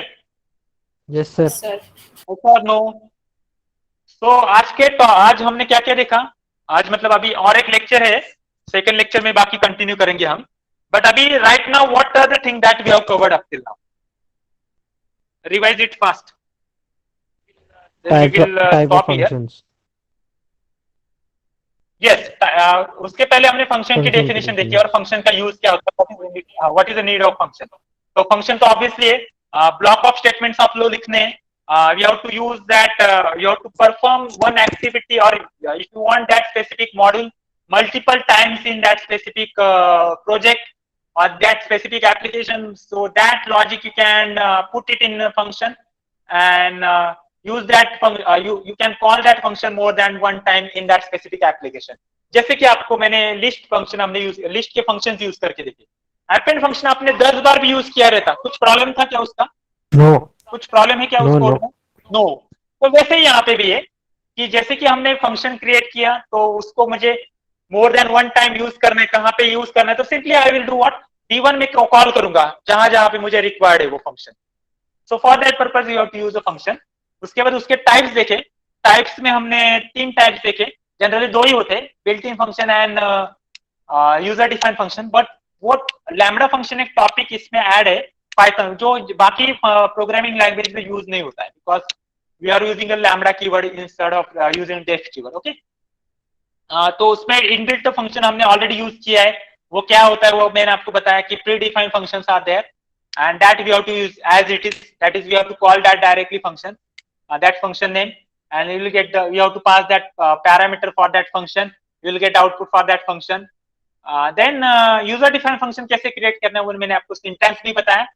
Yes, sir. Sir. Yes or no? तो आज हमने क्या क्या देखा? आज मतलब अभी और एक लेक्चर है, सेकंड लेक्चर में बाकी कंटिन्यू करेंगे हम। बट अभी right now what are the thing that we have covered up till now? Revise it fast. Type of functions. Yes, उसके पहले हमने फंक्शन की Function डेफिनेशन की देखी और फंक्शन का यूज क्या होता है, what is the need of function. तो फंक्शन तो ऑब्वियसली ब्लॉक ऑफ स्टेटमेंट्स आप लोग लिखने हैं। You have to use that, you have to perform one activity, or if you want that specific module multiple times in that specific project or that specific application, so that logic you can put it in a function and use that you can call that function more than one time in that specific application. जैसे कि आपको मैंने list function हमने list के functions use करके देखे। Append function आपने 10 बार भी यूज किया रहता, कुछ प्रॉब्लम था क्या उसका? No. कुछ प्रॉब्लम है क्या No, उसको? no. नो। तो वैसे ही यहाँ पे भी है कि जैसे कि हमने फंक्शन क्रिएट किया तो उसको मुझे more than one time use करना है, कहाँ पे यूज करना है, तो simply I will do what, D1 में कॉल करूंगा जहां जहां पे मुझे रिक्वायर्ड है वो function. So for that purpose you have to use a function. उसके बाद उसके टाइप्स देखे। टाइप्स में हमने 3 टाइप्स देखे, जनरली 2 ही होते, built in function and user defined function. But वो लैम्बडा फंक्शन एक टॉपिक इसमें ऐड है पाइथन, जो बाकी प्रोग्रामिंग लैंग्वेज में यूज नहीं होता है, because we are using a lambda keyword instead of using def keyword. Okay, तो उसमें इनबिल्ट फंक्शन हमने ऑलरेडी यूज किया है। वो क्या होता है वो मैंने आपको बताया कि pre defined functions are there and that we have to use as it is, that is we have to call that directly function, that function name and you will get you have to pass that parameter for that function. You will get output for that function. Then user defined function कैसे create करना है वो मैंने आपको syntax भी बताया.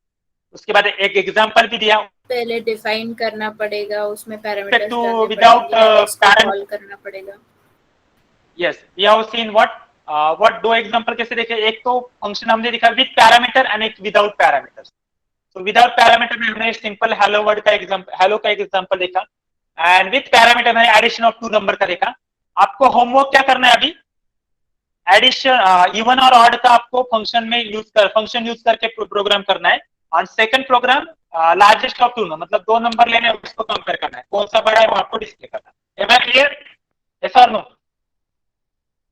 उसके बाद एक एग्जांपल भी दिया. पहले डिफाइन करना पड़ेगा, उसमें पैरामीटर्स To डालने without पड़ेंगे, and उसको parameter. कॉल करना पड़ेगा. Yes, we have seen what दो एग्जांपल कैसे देखे. एक तो फंक्शन हमने दिखा विद पैरामीटर एंड एक विदाउट पैरामीटर्स. तो विदाउट पैरामीटर में हमने सिंपल हेलो वर्ड का एग्जांपल देखा, एंड विद पैरामीटर में एडिशन ऑफ 2 नंबर का देखा. आपको होमवर्क क्या करना है अभी, एडिशन इवन और ऑड का आपको फंक्शन यूज करके प्रोग्राम करना है. और सेकंड प्रोग्राम लार्जेस्ट ऑफ 2 मतलब 2 नंबर लेने हैं, उसको कंपेयर करना है, कौन सा बड़ा है वो आपको डिस्प्ले करना है. Am I clear? Yes or no?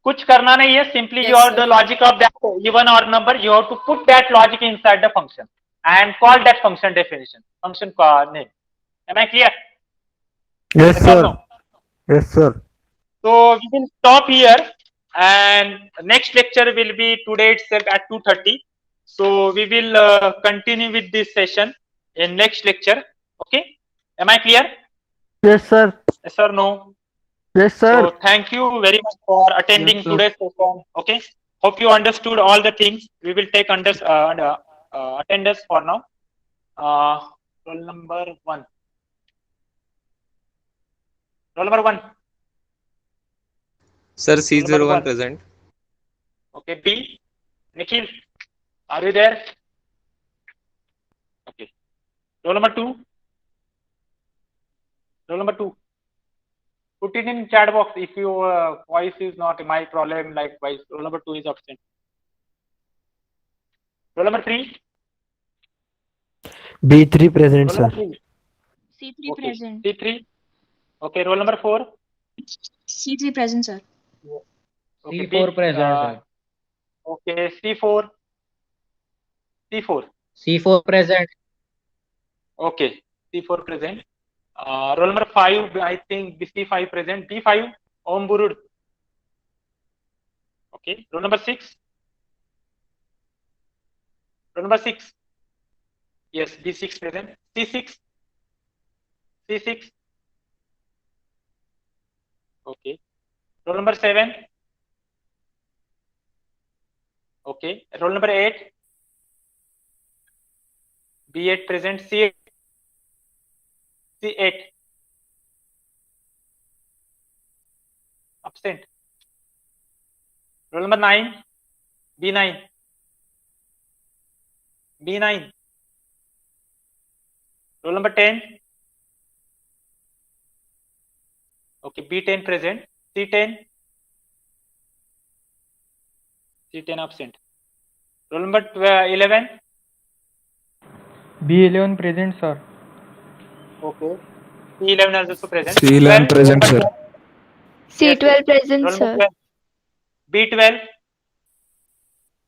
कुछ करना नहीं है, simply you are the logic of that even or number, you have to put that logic inside the function and call that function definition, function name. Am I clear? Yes, Yes or sir. no? Yes, sir. So we will stop here, and next lecture will be today itself at 2:30. So we will continue with this session in next lecture. Okay? Am I clear? Yes, sir. Yes or no? Yes, sir. So thank you very much for attending Yes, sir. today's session. Okay. Hope you understood all the things. We will take attendance for now. Roll number 1. Roll number 1. Sir, Roll number C01 one. present. Okay. B. Nikhil, are you there? Okay. Roll number 2. Roll number 2. Put it in chat box if your voice is not my problem, like voice. Roll number 2 is absent. Roll number 3. B3 present, Roll sir. number 3. C3 Okay. present. C3. Okay. Roll number 4. C3 present, sir. Okay. C4 present, sir. Okay. C4. C4. C4 present. Okay. C4 present. Roll number 5. I think C5 present. B5. Om Burud. Okay. Roll number 6. Roll number 6. Yes. B6 present. C6. C6. Okay. Roll number 7. Okay. Roll number 8. B8 present. C8. C8. Absent. Roll number 9. B9. B9. Roll number 10. Okay, B10 present. C10. C10 absent. Roll number 11. B11 present, sir. Okay. C11 is also present. C11 present, sir. C12 present, Roll number sir. 12. B12.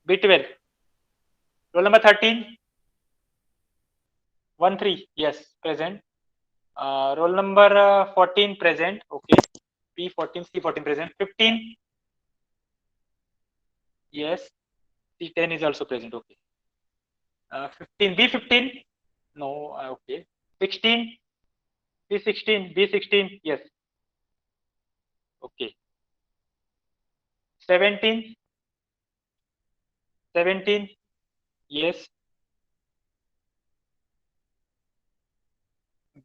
B12. Roll number 13. 13. Yes, present. Roll number 14 present. Okay. B14, C14 present. 15. Yes. C10 is also present. Okay. 15. B15. No. Okay. 16. C16. B16. Yes. Okay. 17. 17. Yes.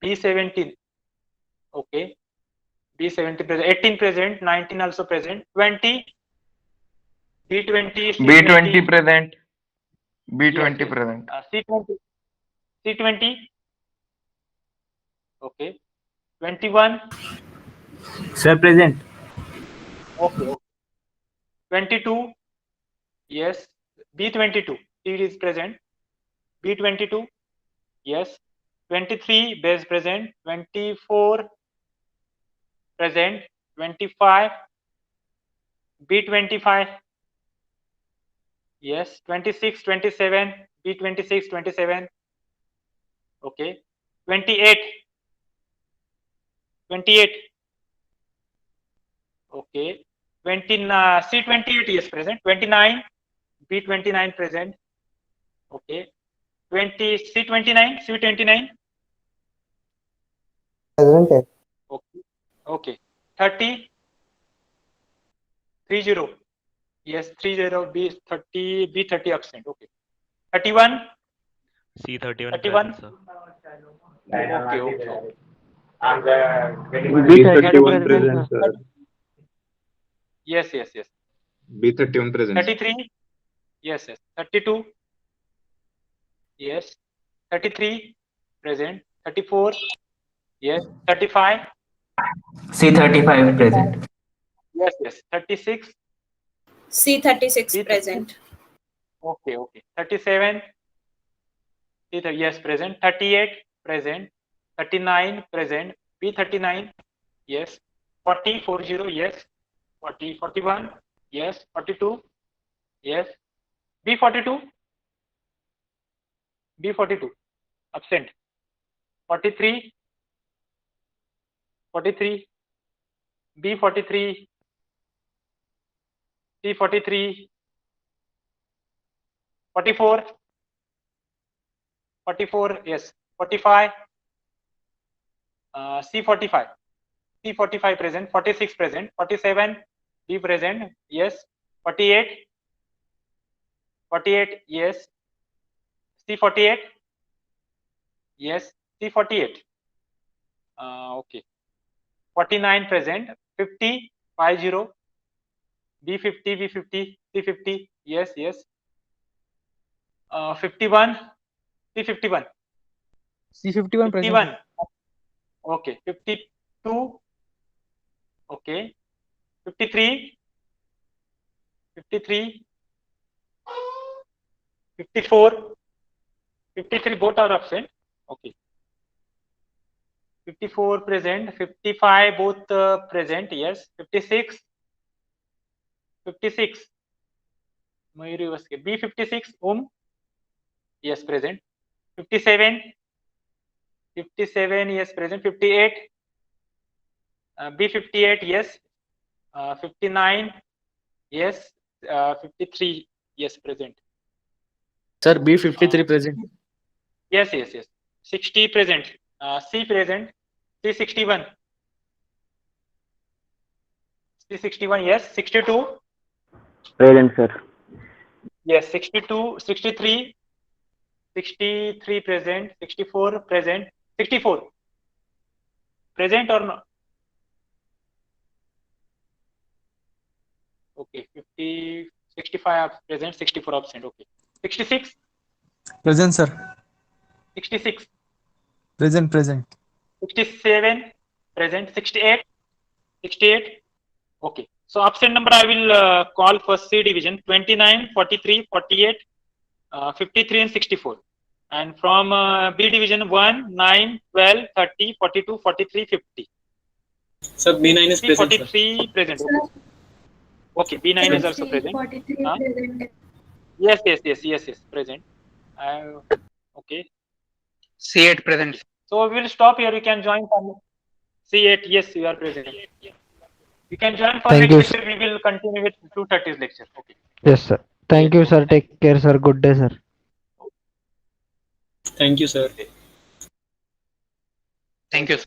B17. Okay. B17 present. 18 present. 19 also present. 20. B20. B20 present. B20 Yes. present. C20. C20. Okay. 21. Sir, present. Okay. 22. Yes. B22. Seed is present. B22. Yes. 23. Base present. 24. Present. 25. B25. Yes. 26. 27. B26. 27. Okay. 28. 28. Okay. C28 is present. 29. B29 present. Okay. C29. C29. Present. Okay. Okay. 30. 30. Yes, 30. B30 absent. Okay. 31. C31 31. present, sir. Okay. B31 present, sir. Yes. B31 present. 33. Yes. 32. Yes. 33 present. 34. Yes. 35. C35 present. Yes. 36. C36 B30. present. Okay. 37. Yes, present. 38 present. 39 present. B39. Yes. 40. Yes. 40. 41. Yes. 42. Yes. B42. B42 absent. 43. 43. B43. C43. 44. 44. Yes. 45. C45. C45 present. 46 present. 47. B present. Yes. 48. 48. Yes. C48. Yes. C48. Okay. 49 present. 50. 50. B50. B50. C50. Yes. 51. C51. C51 51. Okay. 52. Okay. 53. 53. 54. 53 both are absent. Okay. 54 present. 55 both present. Yes. 56. 56. Mayuri was B56. Yes, present. 57. 57. Yes, present. 58. B58. Yes. 59. Yes. 53. Yes, present. Sir, B53 present. Yes. 60 present. C present. C61. C61. Yes. 62. present, sir. Yes. 62. 63. 63 present. 64 present. 64 present or not? Okay. 50. 65 present. 64 absent. Okay. 66. Present, sir. 66. Present. 67 present. 68. 68. Okay. So absent number I will call for C division 29, 43, 48, 53 and 64. And from B division 1, 9, 12, 30, 42, 43, 50. Sir, B9 is C 43 present. Okay. B9 is also present. 43 Huh? present. Yes, present. Okay. C8 present. So we will stop here. You can join for C8. Yes, you are present. You can join for Thank next you, lecture. We will continue with 2:30's lecture. Okay. Yes, sir. Thank you, sir. Take care, sir. Good day, sir. Thank you, sir. Thank you.